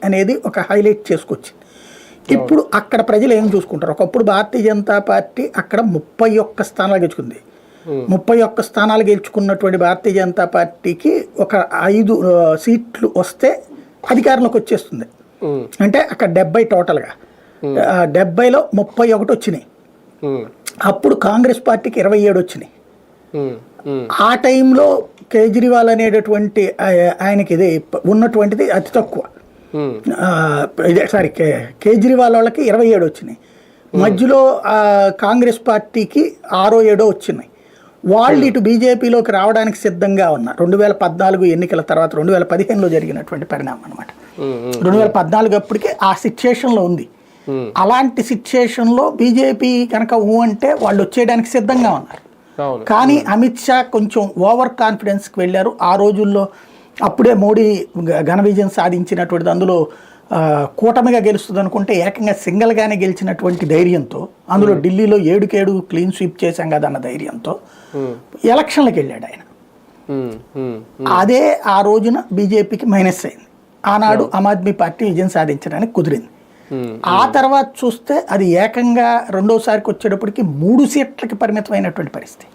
అనేది ఒక హైలైట్ చేసుకొచ్చింది. ఇప్పుడు అక్కడ ప్రజలు ఏం చూసుకుంటారు, ఒకప్పుడు భారతీయ జనతా పార్టీ అక్కడ 31 స్థానాలు గెలుచుకుంది. 31 స్థానాలు గెలుచుకున్నటువంటి భారతీయ జనతా పార్టీకి ఒక 5 సీట్లు వస్తే అధికారంలోకి వచ్చేస్తుంది. అంటే అక్కడ 70 టోటల్గా 70లో 31 వచ్చినాయి. అప్పుడు కాంగ్రెస్ పార్టీకి 27 వచ్చినాయి. ఆ టైంలో కేజ్రీవాల్ అనేటటువంటి ఆయనకి ఇది ఉన్నటువంటిది అతి తక్కువ. సారీ, కేజ్రీవాల్ వాళ్ళకి 27 వచ్చినాయి. మధ్యలో కాంగ్రెస్ పార్టీకి 6-7 వచ్చినాయి. వాళ్ళు ఇటు బీజేపీలోకి రావడానికి సిద్ధంగా ఉన్నారు. 2014 ఎన్నికల తర్వాత 2015లో జరిగినటువంటి పరిణామం అనమాట. 2014 అప్పటికే ఆ సిచ్యుయేషన్లో ఉంది. అలాంటి సిచ్యుయేషన్లో బీజేపీ కనుక అంటే వాళ్ళు వచ్చేయడానికి సిద్ధంగా ఉన్నారు. కానీ అమిత్ షా కొంచెం ఓవర్ కాన్ఫిడెన్స్కి వెళ్ళారు. ఆ రోజుల్లో అప్పుడే మోడీ ఘన విజయం సాధించినటువంటిది, అందులో కూటమిగా గెలుస్తుంది అనుకుంటే ఏకంగా సింగిల్గానే గెలిచినటువంటి ధైర్యంతో, అందులో ఢిల్లీలో 7 క్లీన్ స్వీప్ చేశాం కదా అన్న ధైర్యంతో ఎలక్షన్లకు వెళ్ళాడు ఆయన. అదే ఆ రోజున బీజేపీకి మైనస్ అయింది. ఆనాడు ఆమ్ ఆద్మీ పార్టీ విజయం సాధించడానికి కుదిరింది. ఆ తర్వాత చూస్తే అది ఏకంగా రెండోసారికి వచ్చేటప్పటికి 3 సీట్లకి పరిమితమైనటువంటి పరిస్థితి.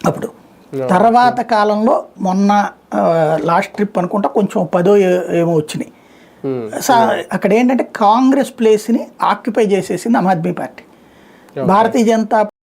అప్పుడు తర్వాత కాలంలో మొన్న లాస్ట్ ట్రిప్ అనుకుంటా కొంచెం 10 ఏమో వచ్చినాయి. అక్కడ ఏంటంటే కాంగ్రెస్ ప్లేస్ని ఆక్యుపై చేసేసింది ఆమ్ ఆద్మీ పార్టీ. భారతీయ జనతా